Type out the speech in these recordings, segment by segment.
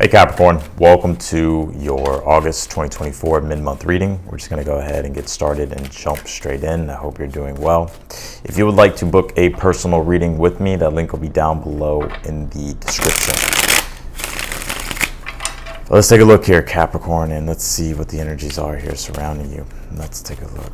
Hey Capricorn, welcome to your August 2024 mid-month reading. We're just going to go ahead and get started and jump straight in. I hope you're doing well. If you would like to book a personal reading with me, that link will be down below in the description. So let's take a look here, Capricorn, and let's see what the energies are here surrounding you. Let's take a look.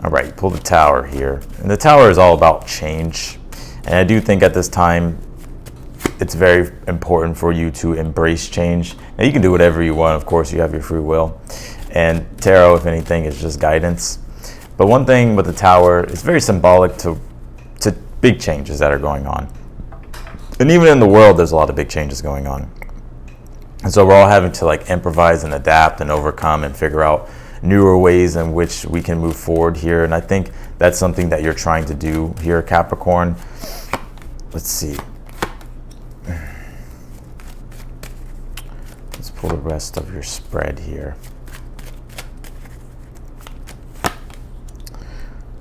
All right, pull the Tower here. And the Tower is all about change. And I do think at this time, it's very important for you to embrace change. Now, you can do whatever you want. Of course, you have your free will. And tarot, if anything, is just guidance. But one thing with the Tower, it's very symbolic to big changes that are going on. And even in the world, there's a lot of big changes going on. And so we're all having to improvise and adapt and overcome and figure out newer ways in which we can move forward here. And I think that's something that you're trying to do here, Capricorn. Let's see. Let's pull the rest of your spread here.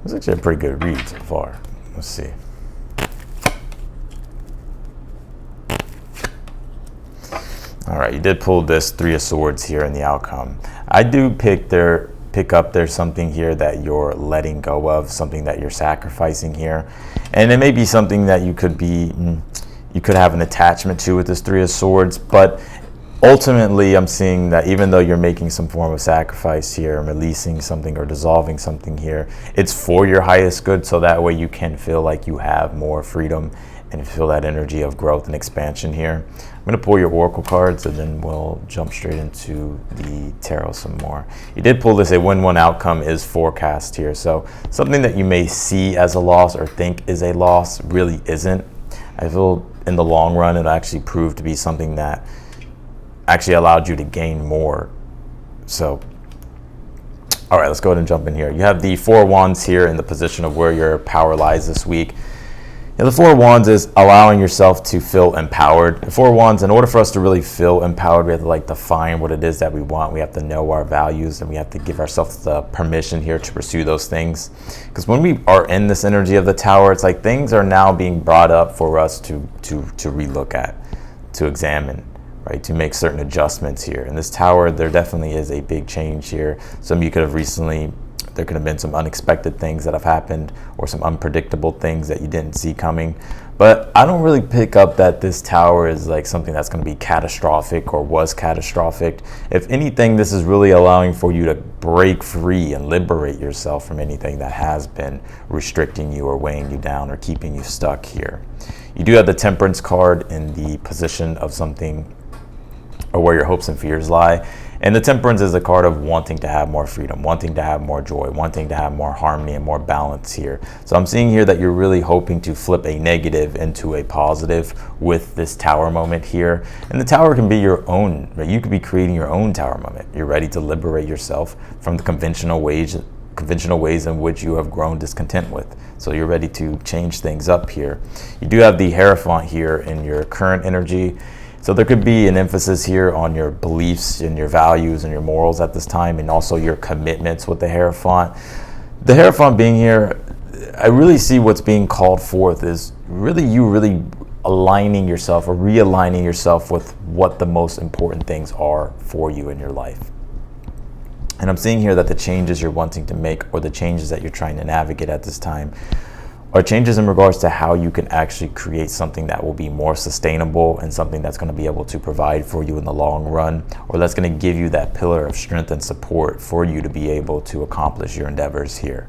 It's actually a pretty good read so far. Let's see. All right, you did pull this Three of Swords here in the outcome. I do pick up there's something here that you're letting go of, something that you're sacrificing here. And it may be something that you could have an attachment to with this Three of Swords, but ultimately I'm seeing that even though you're making some form of sacrifice here, releasing something or dissolving something here, it's for your highest good, so that way you can feel like you have more freedom and feel that energy of growth and expansion here. I'm going to pull your oracle cards and then we'll jump straight into the tarot some more. You did pull this, a win-win outcome is forecast here. So something that you may see as a loss or think is a loss really isn't. I feel in the long run it actually proved to be something that actually allowed you to gain more. So, all right, let's go ahead and jump in here. You have the Four of Wands here in the position of where your power lies this week. The Four of Wands is allowing yourself to feel empowered. The Four of Wands, in order for us to really feel empowered, we have to define what it is that we want. We have to know our values, and we have to give ourselves the permission here to pursue those things. Because when we are in this energy of the Tower, it's like things are now being brought up for us to relook at, to examine, right? To make certain adjustments here. In this Tower, there definitely is a big change here. Some of you could have recently, there could have been some unexpected things that have happened or some unpredictable things that you didn't see coming. But I don't really pick up that this Tower is something that's going to be catastrophic or was catastrophic. If anything, this is really allowing for you to break free and liberate yourself from anything that has been restricting you or weighing you down or keeping you stuck here. You do have the Temperance card in the position of something or where your hopes and fears lie. And the Temperance is a card of wanting to have more freedom, wanting to have more joy, wanting to have more harmony and more balance here. So I'm seeing here that you're really hoping to flip a negative into a positive with this Tower moment here. And the Tower can be your own, right? You could be creating your own Tower moment. You're ready to liberate yourself from the conventional ways in which you have grown discontent with. So you're ready to change things up here. You do have the Hierophant here in your current energy. So there could be an emphasis here on your beliefs and your values and your morals at this time, and also your commitments with the Hierophant. The Hierophant being here, I really see what's being called forth is really aligning yourself or realigning yourself with what the most important things are for you in your life. And I'm seeing here that the changes you're wanting to make or the changes that you're trying to navigate at this time are changes in regards to how you can actually create something that will be more sustainable and something that's going to be able to provide for you in the long run, or that's going to give you that pillar of strength and support for you to be able to accomplish your endeavors here.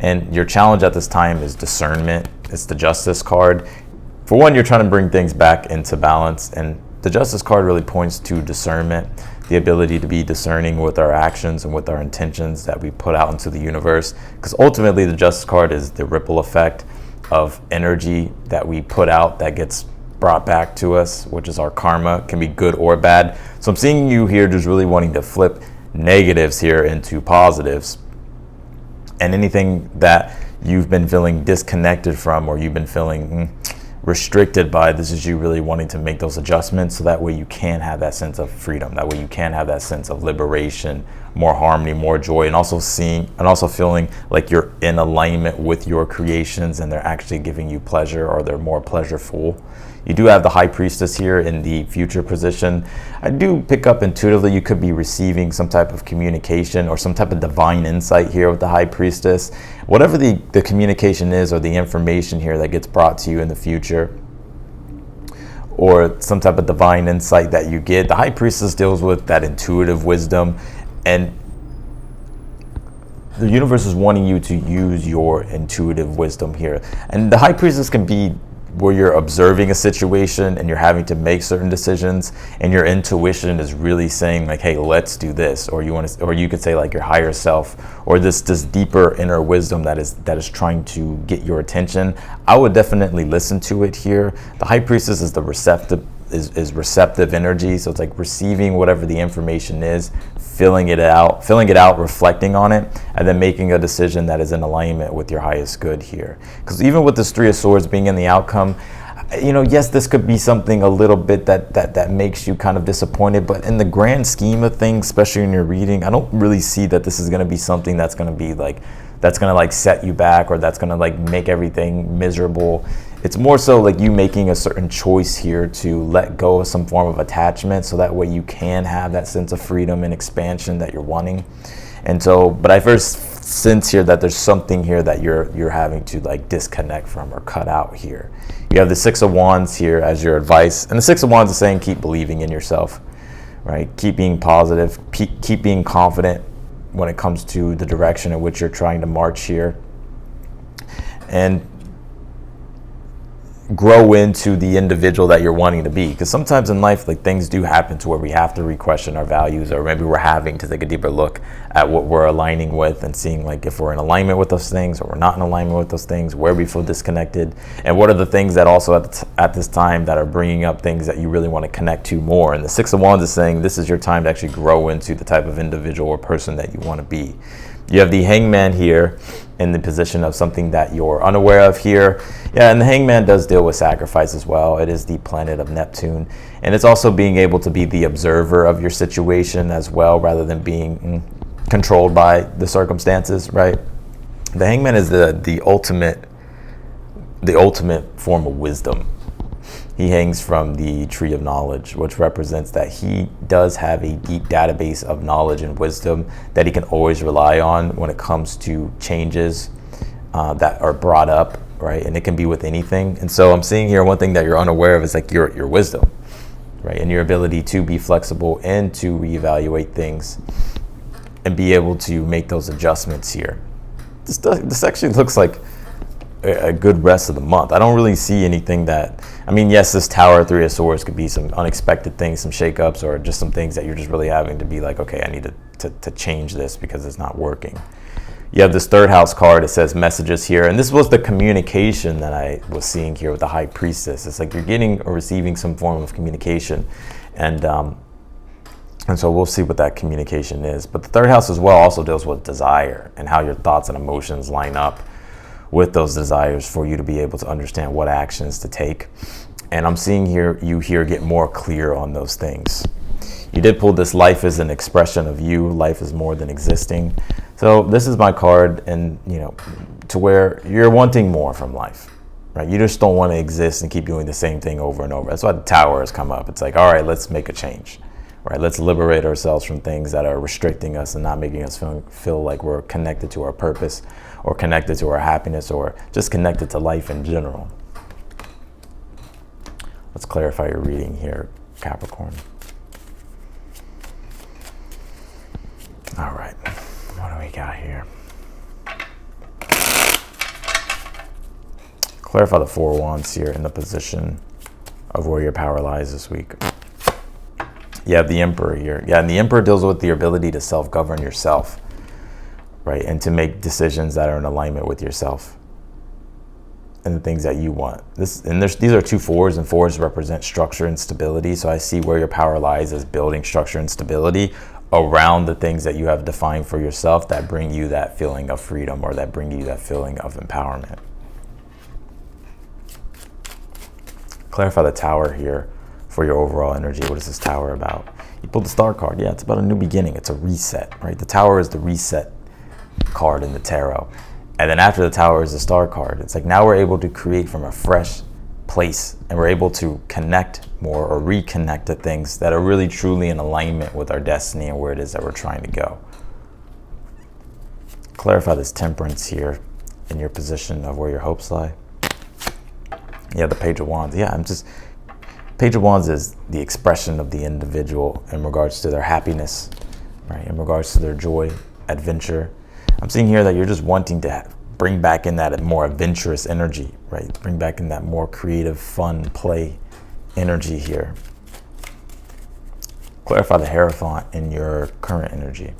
And your challenge at this time is discernment. It's the Justice card. For one, you're trying to bring things back into balance, and the Justice card really points to discernment, the ability to be discerning with our actions and with our intentions that we put out into the universe. Because ultimately, the Justice card is the ripple effect of energy that we put out that gets brought back to us, which is our karma. It can be good or bad. So I'm seeing you here just really wanting to flip negatives here into positives. And anything that you've been feeling disconnected from or you've been feeling restricted by, this is you really wanting to make those adjustments so that way you can have that sense of freedom, that way you can have that sense of liberation more harmony, more joy, and also feeling like you're in alignment with your creations and they're actually giving you pleasure, or they're more pleasureful. You do have the High Priestess here in the future position. I do pick up intuitively you could be receiving some type of communication or some type of divine insight here with the High Priestess. Whatever the communication is or the information here that gets brought to you in the future, or some type of divine insight that you get, the High Priestess deals with that intuitive wisdom, and the universe is wanting you to use your intuitive wisdom here. And the High Priestess can be where you're observing a situation and you're having to make certain decisions, and your intuition is really saying like, hey, let's do this, or you could say like your higher self, or this deeper inner wisdom that is trying to get your attention. I would definitely listen to it here. The High Priestess is the receptive energy, so it's like receiving whatever the information is, filling it out, reflecting on it, and then making a decision that is in alignment with your highest good here. Because even with this Three of Swords being in the outcome, yes, this could be something a little bit that makes you kind of disappointed, but in the grand scheme of things, especially in your reading, I don't really see that this is going to be something that's going to be like, that's going to like set you back, or that's going to like make everything miserable. It's more so like you making a certain choice here to let go of some form of attachment, so that way you can have that sense of freedom and expansion that you're wanting. And so, but I first sense here that there's something here that you're having to like disconnect from or cut out here. You have the Six of Wands here as your advice, and the Six of Wands is saying keep believing in yourself, right? Keep being positive, keep being confident when it comes to the direction in which you're trying to march here, and grow into the individual that you're wanting to be. Because sometimes in life, like, things do happen to where we have to re-question our values, or maybe we're having to take a deeper look at what we're aligning with and seeing like if we're in alignment with those things or we're not in alignment with those things, where we feel disconnected, and what are the things that also at this time that are bringing up things that you really want to connect to more. And the Six of Wands is saying this is your time to actually grow into the type of individual or person that you want to be. You have the Hangman here in the position of something that you're unaware of here. Yeah, and the Hangman does deal with sacrifice as well. It is the planet of Neptune. And it's also being able to be the observer of your situation as well, rather than being controlled by the circumstances, right? The Hangman is the ultimate form of wisdom. He hangs from the Tree of Knowledge, which represents that he does have a deep database of knowledge and wisdom that he can always rely on when it comes to changes that are brought up, right? And it can be with anything. And so I'm seeing here one thing that you're unaware of is like your wisdom, right? And your ability to be flexible and to reevaluate things and be able to make those adjustments here. This actually looks like a good rest of the month. I don't really see anything that, I mean, yes, this Tower, Three of Swords could be some unexpected things, some shakeups, or just some things that you're just really having to be like, okay, I need to change this because it's not working. You have this Third House card. It says messages here, and this was the communication that I was seeing here with the High Priestess. It's like you're getting or receiving some form of communication, and so we'll see what that communication is. But the Third House as well also deals with desire and how your thoughts and emotions line up with those desires for you to be able to understand what actions to take. And I'm seeing you get more clear on those things. You did pull this life is an expression of you. Life is more than existing. So this is my card, and to where you're wanting more from life, right? You just don't want to exist and keep doing the same thing over and over. That's why the Tower has come up. It's like, all right, let's make a change, right? Let's liberate ourselves from things that are restricting us and not making us feel like we're connected to our purpose, or connected to our happiness, or just connected to life in general. Let's clarify your reading here, Capricorn. All right, what do we got here? Clarify the Four of Wands here in the position of where your power lies this week. You have the Emperor here. Yeah, and the Emperor deals with the ability to self-govern yourself, right? And to make decisions that are in alignment with yourself and the things that you want. These are two fours, and fours represent structure and stability. So I see where your power lies as building structure and stability around the things that you have defined for yourself that bring you that feeling of freedom, or that bring you that feeling of empowerment. Clarify the Tower here for your overall energy. What is this Tower about? You pulled the Star card. Yeah, it's about a new beginning. It's a reset, right? The Tower is the reset card in the tarot. And then after the Tower is the Star card. It's like now we're able to create from a fresh place, and we're able to connect more or reconnect to things that are really truly in alignment with our destiny and where it is that we're trying to go. Clarify this Temperance here in your position of where your hopes lie. Yeah, the Page of Wands. Yeah, Page of Wands is the expression of the individual in regards to their happiness, right? In regards to their joy, adventure. I'm seeing here that you're just wanting to bring back in that more adventurous energy, right? Bring back in that more creative, fun, play energy here. Clarify the Hierophant in your current energy.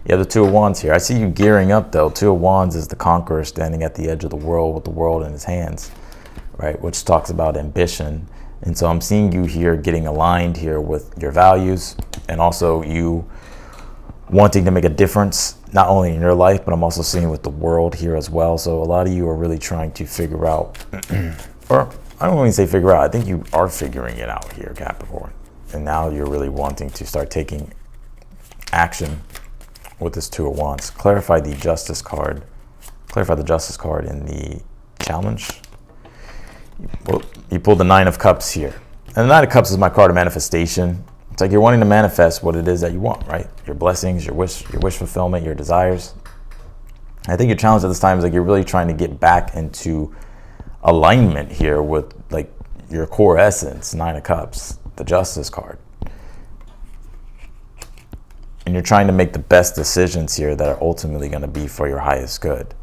You have the Two of Wands here. I see you gearing up though. Two of Wands is the conqueror standing at the edge of the world with the world in his hands, right? Which talks about ambition. And so I'm seeing you here getting aligned here with your values, and also you wanting to make a difference, not only in your life, but I'm also seeing with the world here as well. So a lot of you are really trying to figure out, or I don't want to say figure out, I think you are figuring it out here, Capricorn. And now you're really wanting to start taking action with this Two of Wands. Clarify the Justice card. Clarify the Justice card in the challenge. You pulled the Nine of Cups here. And the Nine of Cups is my card of manifestation. It's like you're wanting to manifest what it is that you want, right? Your blessings, your wish fulfillment, your desires. I think your challenge at this time is like you're really trying to get back into alignment here with like your core essence, Nine of Cups, the Justice card. And you're trying to make the best decisions here that are ultimately going to be for your highest good.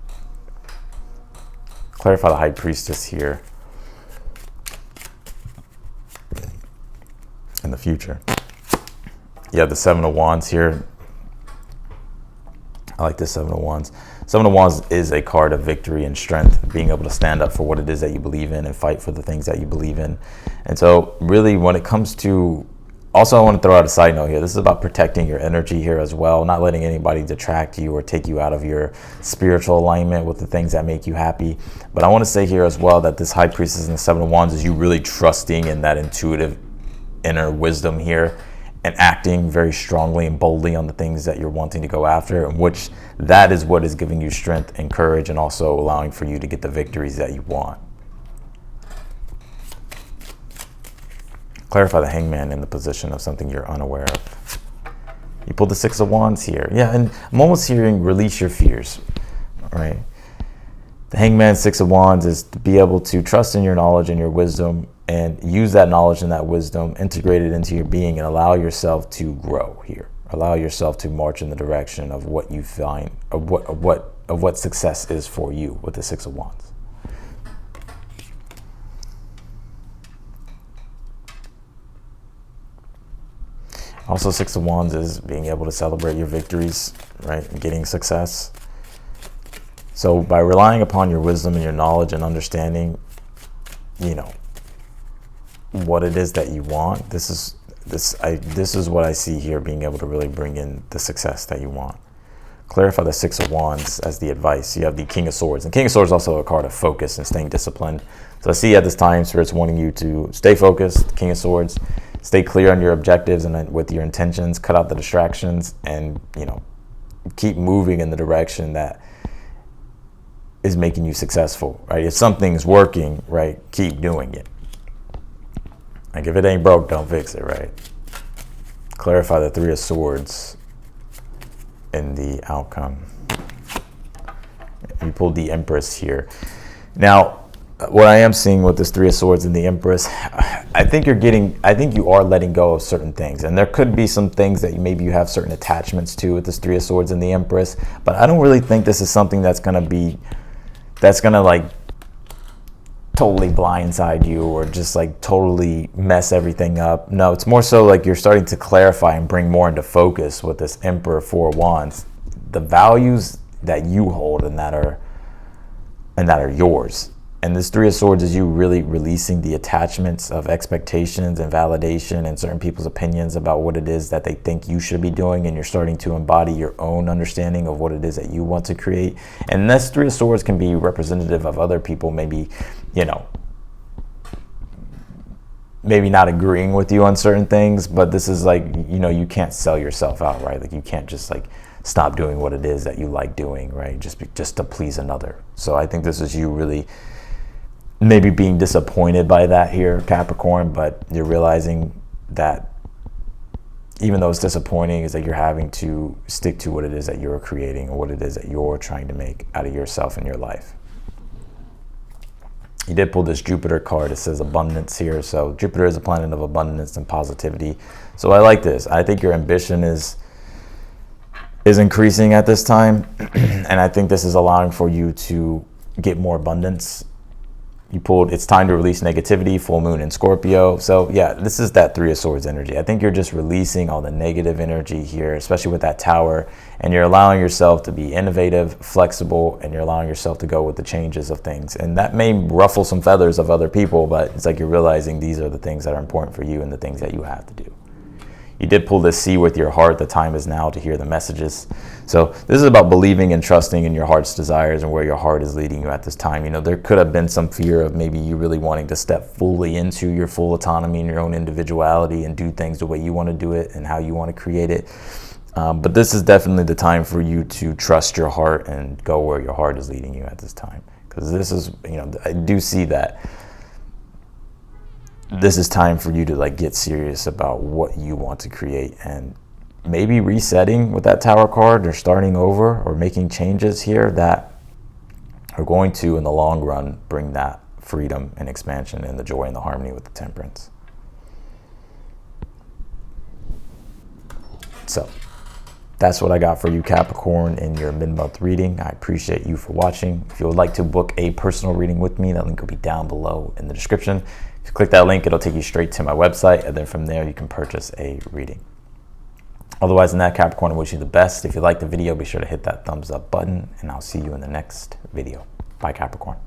Clarify the High Priestess here in the future. You have the Seven of Wands here. I like this Seven of Wands. Seven of Wands is a card of victory and strength, being able to stand up for what it is that you believe in and fight for the things that you believe in. And so really when it comes to, also I want to throw out a side note here. This is about protecting your energy here as well, not letting anybody detract you or take you out of your spiritual alignment with the things that make you happy. But I want to say here as well that this High Priestess and the Seven of Wands is you really trusting in that intuitive inner wisdom here, and acting very strongly and boldly on the things that you're wanting to go after, and which that is what is giving you strength and courage, and also allowing for you to get the victories that you want. Clarify the Hangman in the position of something you're unaware of. You pulled the Six of Wands here. Yeah, and I'm almost hearing release your fears, right? The Hangman, Six of Wands is to be able to trust in your knowledge and your wisdom, and use that knowledge and that wisdom, integrate it into your being, and allow yourself to grow here. Allow yourself to march in the direction of what you find, of what success is for you with the Six of Wands. Also, Six of Wands is being able to celebrate your victories, right? And getting success. So by relying upon your wisdom and your knowledge and understanding, you know, what it is that you want, this is what I see here, being able to really bring in the success that you want. Clarify the Six of Wands as the advice. You have the King of Swords, and King of Swords is also a card of focus and staying disciplined. So I see at this time Spirit's wanting you to stay focused. King of Swords, stay clear on your objectives and with your intentions, cut out the distractions, and keep moving in the direction that is making you successful, right? If something's working, right, keep doing it. Like if it ain't broke, don't fix it, right? Clarify the Three of Swords in the outcome. You pulled the Empress here. Now, what I am seeing with this Three of Swords and the Empress, I think you are letting go of certain things. And there could be some things that maybe you have certain attachments to with this Three of Swords and the Empress. But I don't really think this is something that's going to like totally blindside you or just like totally mess everything up. No, it's more so like you're starting to clarify and bring more into focus with this Emperor, Four of Wands, the values that you hold and that are yours. And this Three of Swords is you really releasing the attachments of expectations and validation and certain people's opinions about what it is that they think you should be doing, and you're starting to embody your own understanding of what it is that you want to create. And this Three of Swords can be representative of other people, maybe, maybe not agreeing with you on certain things, but this is like, you know, you can't sell yourself out, right? Like you can't just like stop doing what it is that you like doing, right? Just to please another. So I think this is you really maybe being disappointed by that here, Capricorn, but you're realizing that even though it's disappointing, is that you're having to stick to what it is that you're creating or what it is that you're trying to make out of yourself in your life. You did pull this Jupiter card. It says abundance here. So Jupiter is a planet of abundance and positivity. So I like this. I think your ambition is increasing at this time. And I think this is allowing for you to get more abundance. You pulled, it's time to release negativity, full moon in Scorpio. So yeah, this is that Three of Swords energy. I think you're just releasing all the negative energy here, especially with that Tower, and you're allowing yourself to be innovative, flexible, and you're allowing yourself to go with the changes of things. And that may ruffle some feathers of other people, but it's like you're realizing these are the things that are important for you and the things that you have to do. You did pull this See with your heart. The time is now to hear the messages. So this is about believing and trusting in your heart's desires and where your heart is leading you at this time. You know, there could have been some fear of maybe you really wanting to step fully into your full autonomy and your own individuality and do things the way you want to do it and how you want to create it. But this is definitely the time for you to trust your heart and go where your heart is leading you at this time. Because this is, you know, I do see that this is time for you to like get serious about what you want to create, and maybe resetting with that Tower card or starting over or making changes here that are going to, in the long run, bring that freedom and expansion and the joy and the harmony with the Temperance. So that's what I got for you, Capricorn, in your mid-month reading. I appreciate you for watching. If you would like to book a personal reading with me, that link will be down below in the description. If you click that link, it'll take you straight to my website, and then from there you can purchase a reading. Otherwise than that, Capricorn, I wish you the best. If you liked the video, be sure to hit that thumbs up button, and I'll see you in the next video. Bye, Capricorn.